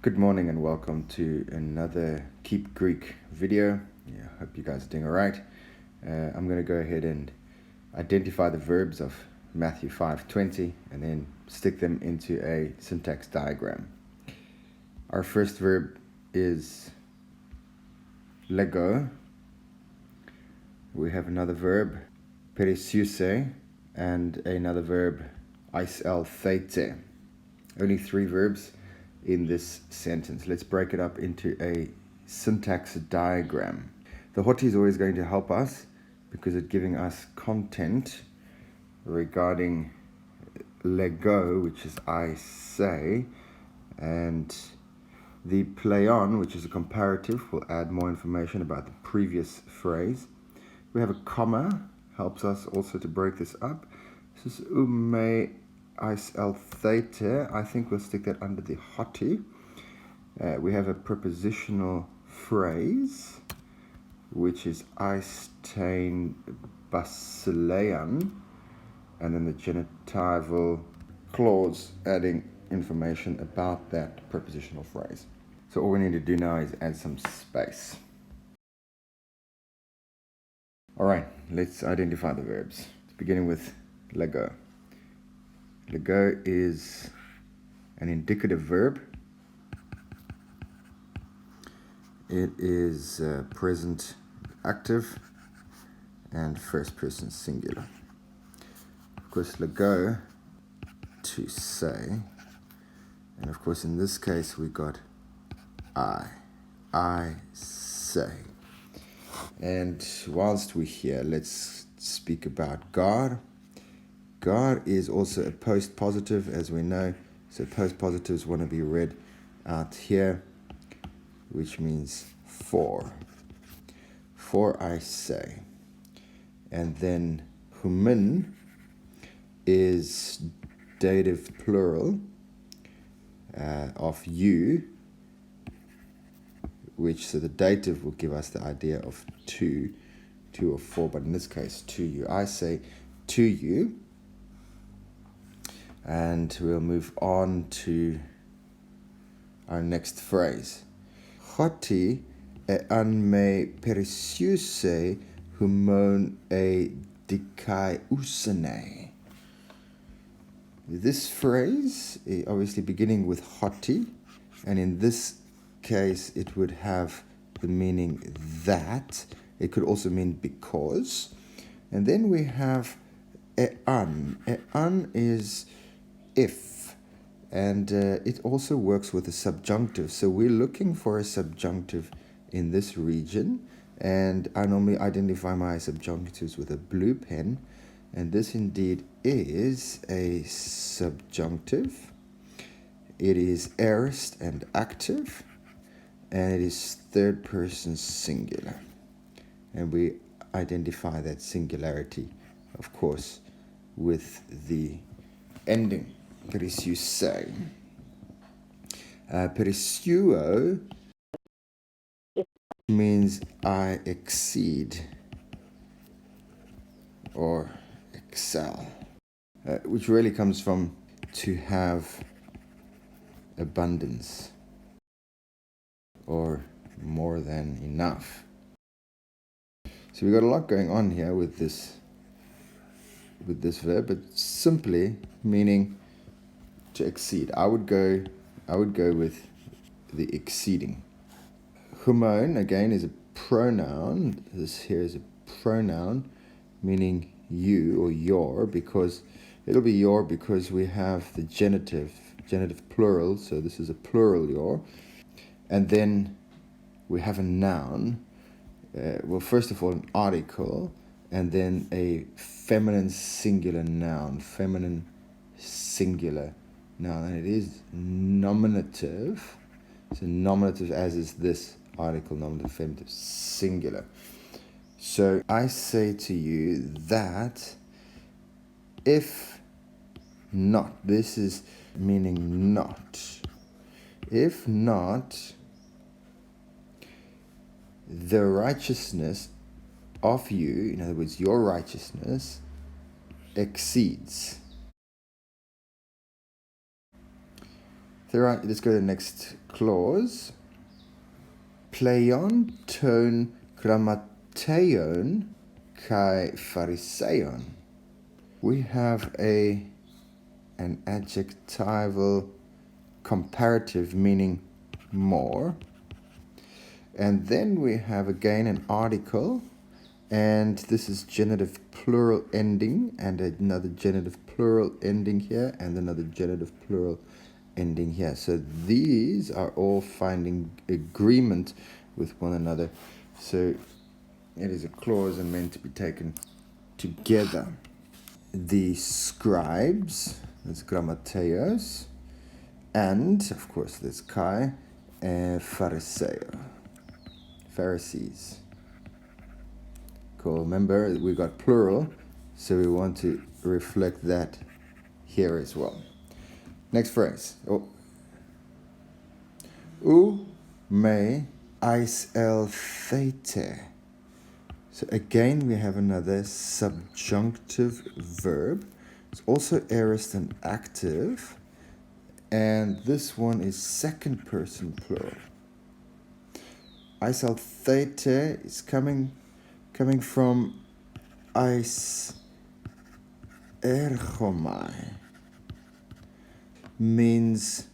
Good morning and welcome to another Keep Greek video. Hope you guys are doing all right. I'm going to go ahead and identify the verbs of Matthew 5:20 and then stick them into a syntax diagram. Our first verb is lego. We have another verb, perisiuse, and another verb, eisel. Only three verbs in this sentence. Let's break it up into a syntax diagram. The hoti is always going to help us because it's giving us content regarding lego, which is I say, and the pleon, which is a comparative, will add more information about the previous phrase. We have a comma, helps us also to break this up. This is ume eisel. I think we'll stick that under the hoti. We have a prepositional phrase, which is eistein basilean, and then the genitival clause adding information about that prepositional phrase. So all we need to do now is add some space. All right, let's identify the verbs. Beginning with lego. Lego is an indicative verb. It is present active and first person singular. Of course, lego, to say. And of course, in this case, we got I say. And whilst we're here, let's speak about God. God is also a post-positive, as we know. So post-positives want to be read out here, which means for. For I say. And then humin is dative plural of you, which, so the dative will give us the idea of two or four, but in this case, to you. I say to you. And we'll move on to our next phrase. Hoti an me perisiuse humon e dikai usene. This phrase, obviously beginning with hoti, and in this case it would have the meaning that. It could also mean because. And then we have ean. Ean is if, and it also works with a subjunctive. So we're looking for a subjunctive in this region, and I normally identify my subjunctives with a blue pen, and this indeed is a subjunctive. It is aorist and active, and it is third person singular, and we identify that singularity, of course, with the ending. Perisiuse. Perisuo means I exceed or excel, which really comes from to have abundance or more than enough. So we've got a lot going on here with this verb, but simply meaning to exceed. I would go with the exceeding. Humon, again, is a pronoun. This here is a pronoun meaning you or your, because it'll be your because we have the genitive plural, so this is a plural your. And then we have a noun. Well, first of all, an article, and then a feminine singular noun. Feminine singular noun, and it is nominative. So nominative, as is this article, nominative, feminative, singular. So I say to you that if not, this is meaning not. If not, the righteousness of you, in other words, your righteousness, exceeds. Right, let's go to the next clause. Pleion ton grammateion kai phariseion. We have an adjectival comparative meaning more. And then we have again an article, and this is genitive plural ending, and another genitive plural ending here, and another genitive plural ending here. So these are all finding agreement with one another. So it is a clause and meant to be taken together. The scribes, that's grammateos, and of course there's kai, phariseo, Pharisees. Cool. Remember, we got plural, so we want to reflect that here as well. Next phrase. U me eis thete. So again, we have another subjunctive verb. It's also aorist and active, and this one is second person plural. Eis thete is coming from eis erchomai, means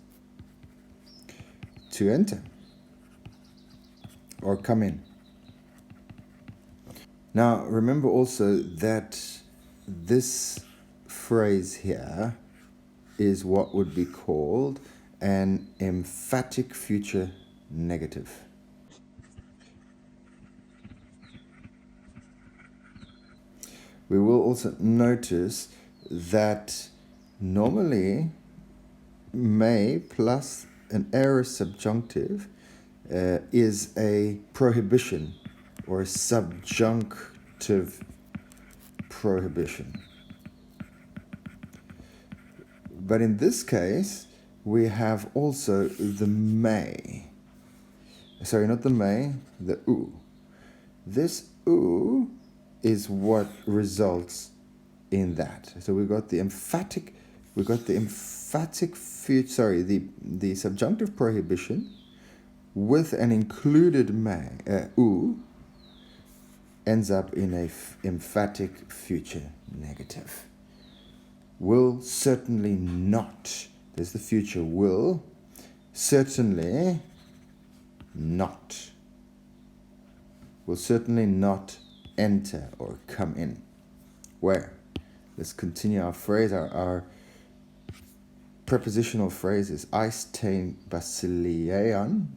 to enter or come in. Now remember also that this phrase here is what would be called an emphatic future negative. We will also notice that normally may plus an aorist subjunctive is a prohibition or a subjunctive prohibition. But in this case, we have also the may. Sorry, not the may, the u. This u is what results in that. So we got the emphatic future, the subjunctive prohibition with an included may, u, ends up in a emphatic future negative. Will certainly not. There's the future will. Certainly not. Will certainly not enter or come in. Where? Let's continue our phrase. Our prepositional phrase is eis tein basileion,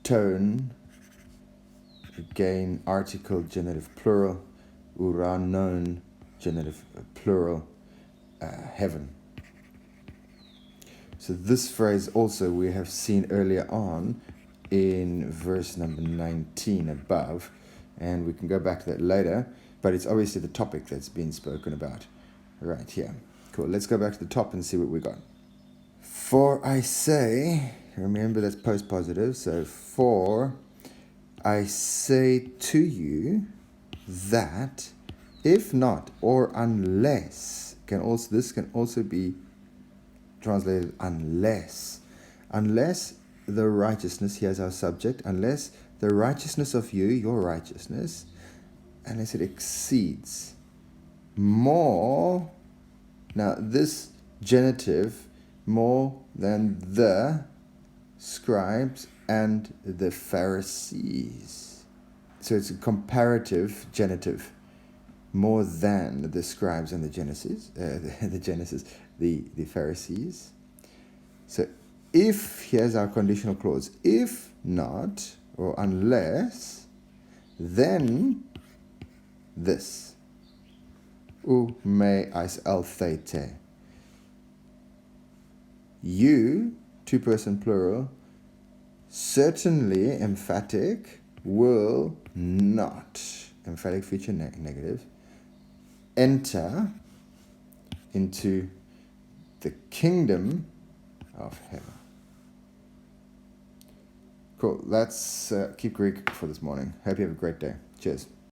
tone, again article genitive plural, uranon genitive plural, heaven. So this phrase also we have seen earlier on in verse number 19 above, and we can go back to that later, but it's obviously the topic that's been spoken about right here. Cool, let's go back to the top and see what we got. For I say, remember that's post positive, so for I say to you that if not or unless, this can also be translated unless the righteousness, here's our subject, unless the righteousness of you, your righteousness, unless it exceeds more, now this genitive, more than the scribes and the Pharisees. So it's a comparative genitive, more than the scribes and the the Pharisees. So if, here's our conditional clause, if not or unless, then this. U me eis thete. You, two-person plural, certainly emphatic, will not, emphatic future negative, enter into the kingdom of heaven. Cool. That's Keep Greek for this morning. Hope you have a great day. Cheers.